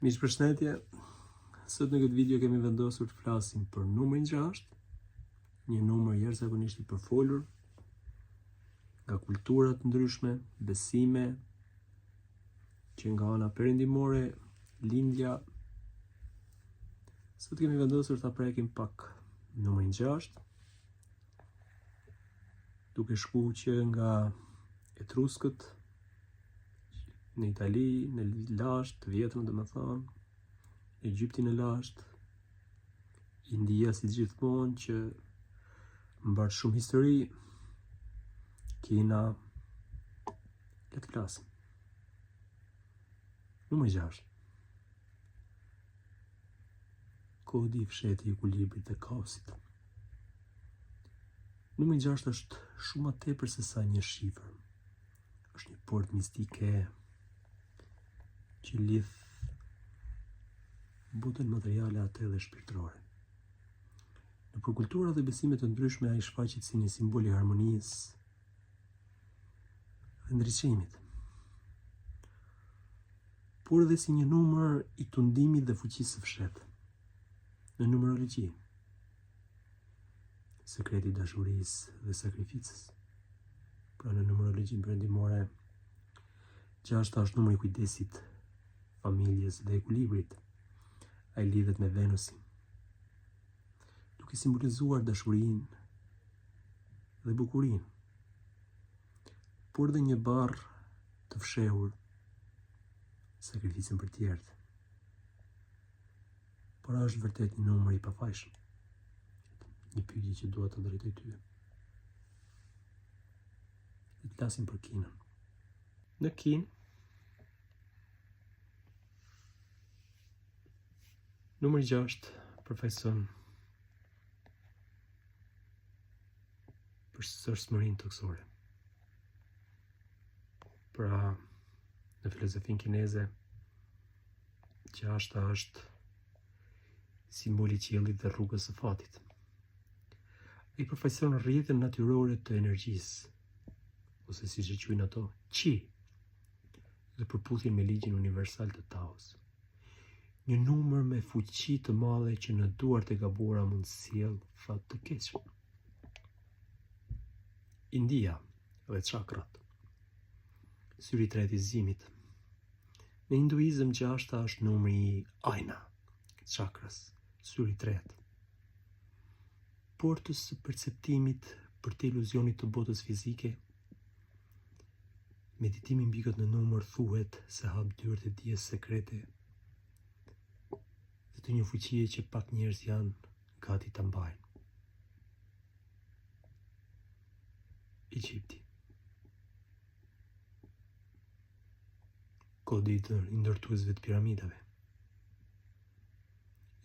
Mirëpërshëndetje. Sot në këtë video kemi vendosur të flasim për numrin 6, një numër jashtëzakonisht i përfolur nga kultura të ndryshme, besime që nga ana perëndimore, lindja. Sot kemi vendosur ta prekim pak numrin 6, duke shkuar që nga Etruskët në Itali, në lashtë të vjetër, domethënë, Egjiptin e lashtë, India si gjithmonë që mbar shumë histori, Kina. Le të flasim. Numri 6. Kodi i fshehtë i ekuilibrit të kaosit. Numri 6 është shumë më tepër se sa një shifër. Është një portë mistike që lidh botën materiale atë dhe shpirtërore. Nëpër kultura dhe besime të ndryshme, ai shfaqet si një simbol i harmonisë dhe ndriçimit, por edhe si një numër i tundimit dhe fuqisë së fshehtë. Në numerologji, sekreti i dashurisë dhe sakrificës. Pra në numerologjinë perëndimore, 6 është numri i kujdesit, familjes dhe ekuilibrit. Ai lidhet me Venusin, duke simbolizuar dashurinë dhe bukurinë, por dhe një barr të fshehur, sakrificën për tjerët. Por është vërtet një numër i pafajshëm. Një pyetje që dua të drejtoj ty. Le të flasim për Kinën. Në Kinë, numri 6 përfaqëson përsërismërinë toksore. Pra, në filozofinë kineze, 6 është simboli i qiellit dhe rrugës së fatit. Ai përfaqëson rrjetën natyrore të energjisë, ose siç e quajnë ato, qi, dhe përputhjen me ligjin universal të Taos. Një numër me fuqi të madhe që në duart e gabuara mund të sjellë fat të keq. India dhe çakrat. Syri i tretë i zimit. Në hinduizëm 6 është numri i ajna, çakrës, syri i tretë, portës së perceptimit për të iluzionit të botës fizike. Meditimi mbi këtë numër thuhet se hap dyert e dijes sekrete dhe të një fuqie që pak njerëz janë gati ta mbajnë. Egjipti. Kodi i ndërtuesve të piramidave.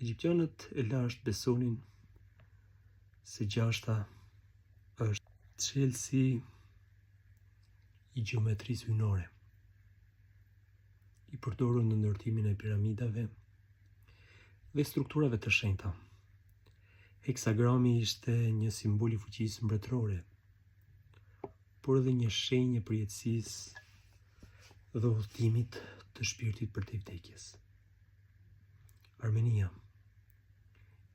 Egjiptianët e lashtë besonin se 6 është çelësi i gjeometrisë hyjnore, i përdorur në ndërtimin e piramidave dhe strukturave të shenjta. Heksagrami ishte një simbol i fuqisë mbretërore, por edhe një shenjë e përjetësisë dhe udhëtimit të shpirtit për te vdekjes. Armenia,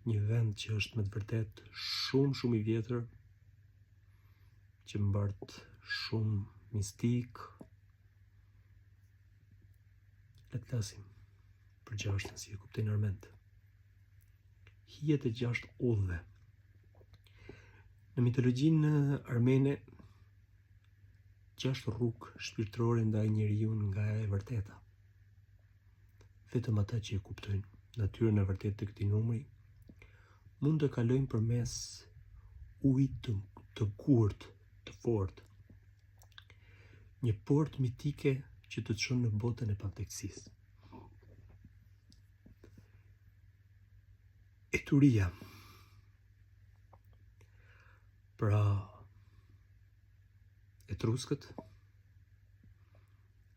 një vend që është me të vërtet shumë i vjetër, që mbart shumë mistik. Le të flasim për 6 si e kuptojnë armendët. Hijet e 6 udhëve. Në mitologjinë armene, 6 rrugë shpirtërore ndaj njeriu nga e vërteta. Vetëm ata që e kuptojnë natyrën e vërtetë të këtij numri mund të kalojnë përmes ujit të gurt, të fortë. Një portë mitike që të çon në botën e pavdekësisë. Eturia. Pra, Etruskët,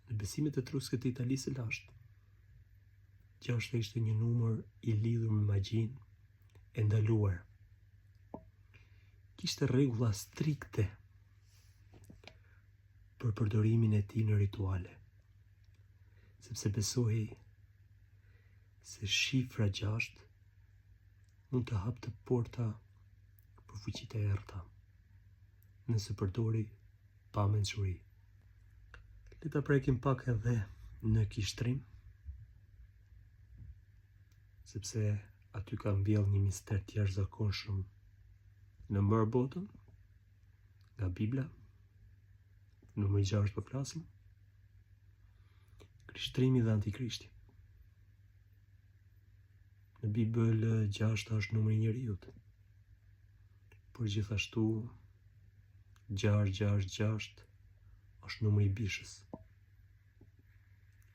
në besimet etruske të Italisë së lashtë, 6 ishte një numër i lidhur me magjinë e ndaluar. Kishte rregulla strikte për përdorimin e tij në rituale, sepse besohej se shifra 6 mund të hapë të porta për fuqitë e errëta, nëse përdori pa mençuri. Le ta prekim pak edhe në kishtrim, sepse aty ka mbjell një mister të jashtëzakonshëm në mbar botën, nga Bibla, numri 6 po flasim, Krishterimi dhe Antikrishti. Në Bibël 6 është numri i njeriut, por gjithashtu 666 është numri i bishës.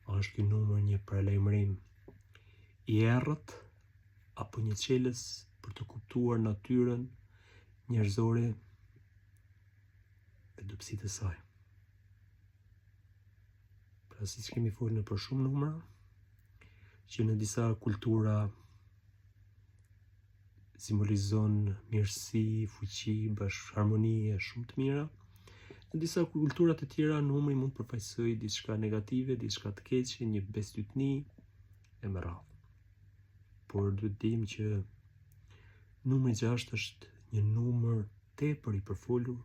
A është ky numër një paralajmërim i errët apo një çelës për të kuptuar natyrën njerëzore dhe dobësitë e saj? Pra, siç kemi folur në për shumë numra, që në disa kultura simbolizon mirësi, fuqi, harmoni e shumë të mira. Në disa kultura të tjera numri mund të përfaqësojë diçka negative, diçka të keqe, një besytni e me radhë. Por duhet të dimë që numri 6 është një numër tepër i përfolur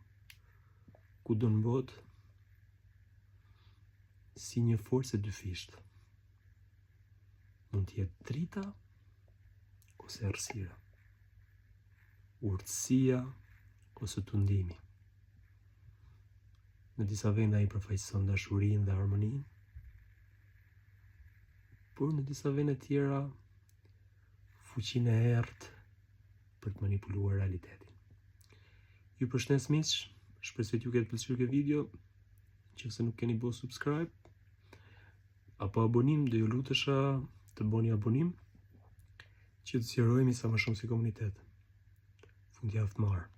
kudo në botë, si një forcë e dyfishtë. Mund të jetë drita ose errësira, urtësia ose tundimi. Në disa vende ai përfaqëson dashurinë dhe harmoninë, por në disa vende tjera fuqinë e errët për të manipuluar realitetin. Ju përshëndes miq, shpresoj t'ju ketë pëlqyer kjo video. Nëse nuk keni bërë subscribe apo abonim, do ju lutesha të bëni abonim që të sqarohemi sa më shumë si komunitet. Fundjavë të mbarë.